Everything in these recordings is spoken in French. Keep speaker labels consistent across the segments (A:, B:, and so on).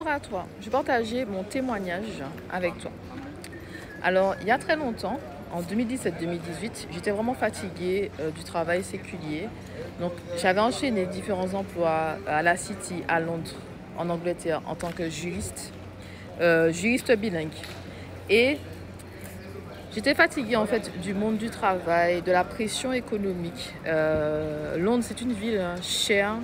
A: Bonjour à toi, je vais partager mon témoignage avec toi. Alors, il y a très longtemps, en 2017-2018, j'étais vraiment fatiguée du travail séculier. Donc, j'avais enchaîné différents emplois à la City, à Londres, en Angleterre, en tant que juriste, juriste bilingue. Et j'étais fatiguée en fait du monde du travail, de la pression économique. Londres, c'est une ville chère.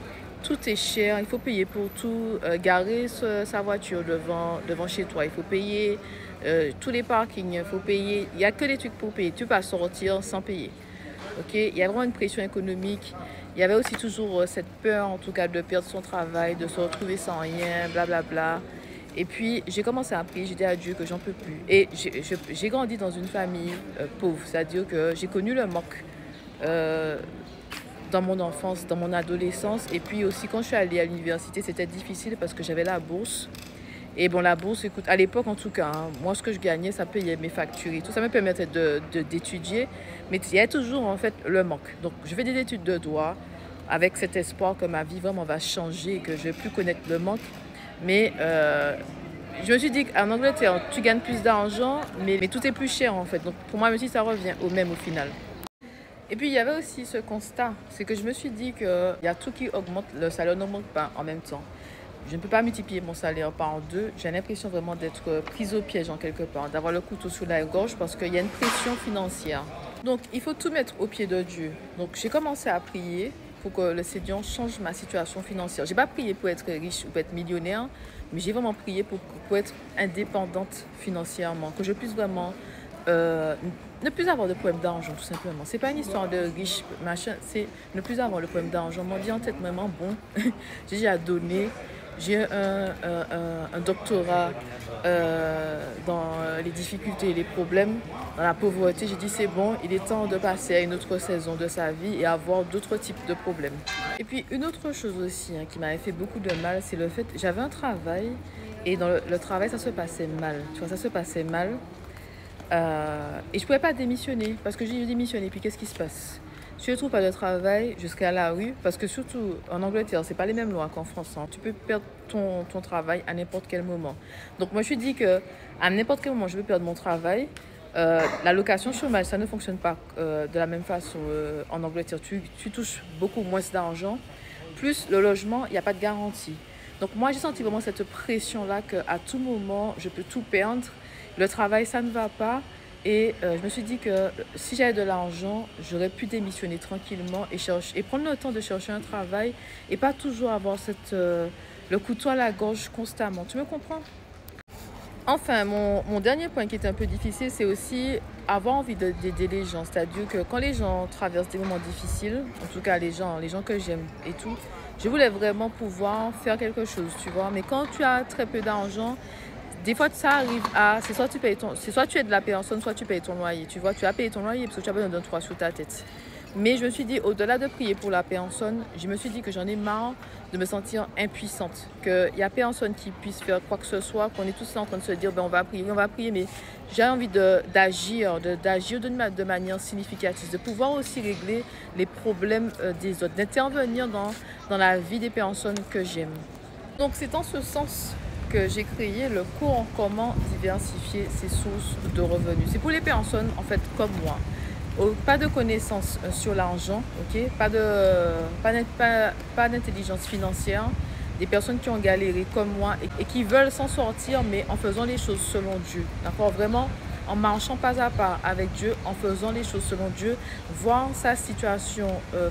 A: Tout est cher, il faut payer pour tout. Garer sa voiture devant chez toi, il faut payer. Tous les parkings, il faut payer. Il n'y a que des trucs pour payer. Tu peux pas sortir sans payer. Ok, il y a vraiment une pression économique. Il y avait aussi toujours cette peur, en tout cas, de perdre son travail, de se retrouver sans rien, blablabla. Et puis, j'ai commencé à prier, j'ai dit à Dieu que j'en peux plus. Et j'ai grandi dans une famille pauvre, c'est-à-dire que j'ai connu le manque dans mon enfance, dans mon adolescence. Et puis aussi, quand je suis allée à l'université, c'était difficile parce que j'avais la bourse. Et bon, la bourse, écoute, à l'époque en tout cas, hein, moi, ce que je gagnais, ça payait mes factures et tout. Ça me permettait d'étudier. Mais il y a toujours, en fait, le manque. Donc, je fais des études de droit avec cet espoir que ma vie vraiment va changer et que je ne vais plus connaître le manque. Mais je me suis dit qu'en Angleterre, tu gagnes plus d'argent, mais tout est plus cher en fait. Donc pour moi, même si ça revient au même au final. Et puis il y avait aussi ce constat, c'est que je me suis dit qu'il y a tout qui augmente, le salaire n'augmente pas en même temps. Je ne peux pas multiplier mon salaire par deux. J'ai l'impression vraiment d'être prise au piège en quelque part, d'avoir le couteau sous la gorge parce qu'il y a une pression financière. Donc il faut tout mettre au pied de Dieu. Donc j'ai commencé à prier pour que le Seigneur change ma situation financière. Je n'ai pas prié pour être riche ou pour être millionnaire, mais j'ai vraiment prié pour être indépendante financièrement, que je puisse vraiment ne plus avoir de problème d'argent, tout simplement. C'est pas une histoire de riche, machin, c'est ne plus avoir le problème d'argent. M'en dit en tête vraiment, bon, j'ai déjà donné, j'ai un doctorat dans les difficultés et les problèmes, dans la pauvreté. J'ai dit c'est bon, il est temps de passer à une autre saison de sa vie et avoir d'autres types de problèmes. Et puis une autre chose aussi qui m'avait fait beaucoup de mal, c'est le fait que j'avais un travail et dans le travail ça se passait mal. Tu vois, ça se passait mal. Et je ne pouvais pas démissionner parce que j'ai démissionné. Puis qu'est-ce qui se passe? Tu ne trouves pas de travail jusqu'à la rue parce que surtout en Angleterre, ce n'est pas les mêmes lois qu'en France. Hein. Tu peux perdre ton travail à n'importe quel moment. Donc moi, je me suis dit qu'à n'importe quel moment, je peux perdre mon travail. L'allocation chômage, ça ne fonctionne pas de la même façon en Angleterre. Tu touches beaucoup moins d'argent. Plus le logement, il n'y a pas de garantie. Donc moi, j'ai senti vraiment cette pression-là qu'à tout moment, je peux tout perdre. Le travail, ça ne va pas. Et je me suis dit que si j'avais de l'argent, j'aurais pu démissionner tranquillement et prendre le temps de chercher un travail et pas toujours avoir le couteau à la gorge constamment. Tu me comprends? Enfin, mon dernier point qui est un peu difficile, c'est aussi avoir envie d'aider les gens. C'est-à-dire que quand les gens traversent des moments difficiles, en tout cas les gens que j'aime et tout, je voulais vraiment pouvoir faire quelque chose, tu vois. Mais quand tu as très peu d'argent, des fois, ça arrive c'est soit tu aides la personne, soit tu payes ton loyer. Tu vois, tu as payé ton loyer parce que tu as besoin d'un toit sur ta tête. Mais je me suis dit, au-delà de prier pour la personne, je me suis dit que j'en ai marre de me sentir impuissante. Qu'il n'y a personne qui puisse faire quoi que ce soit, qu'on est tous là en train de se dire, ben, on va prier, mais j'ai envie d'agir de manière significative, de pouvoir aussi régler les problèmes des autres, d'intervenir dans la vie des personnes que j'aime. Donc c'est en ce sens que j'ai créé le cours en comment diversifier ses sources de revenus. C'est pour les personnes en fait comme moi. Pas de connaissances sur l'argent, ok? Pas d'intelligence financière. Des personnes qui ont galéré comme moi et qui veulent s'en sortir, mais en faisant les choses selon Dieu. D'accord? Vraiment en marchant pas à pas avec Dieu, en faisant les choses selon Dieu, voir sa situation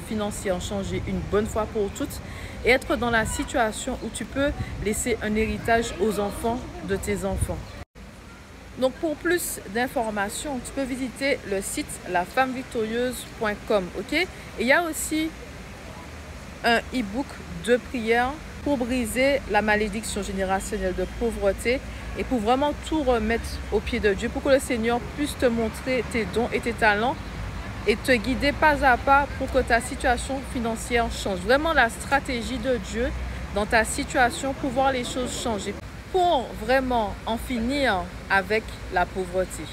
A: financière changer une bonne fois pour toutes et être dans la situation où tu peux laisser un héritage aux enfants de tes enfants. Donc pour plus d'informations, tu peux visiter le site lafemmevictorieuse.com, ok? Et il y a aussi un e-book de prière pour briser la malédiction générationnelle de pauvreté et pour vraiment tout remettre au pied de Dieu, pour que le Seigneur puisse te montrer tes dons et tes talents et te guider pas à pas pour que ta situation financière change. Vraiment la stratégie de Dieu dans ta situation pour voir les choses changer, pour vraiment en finir avec la pauvreté.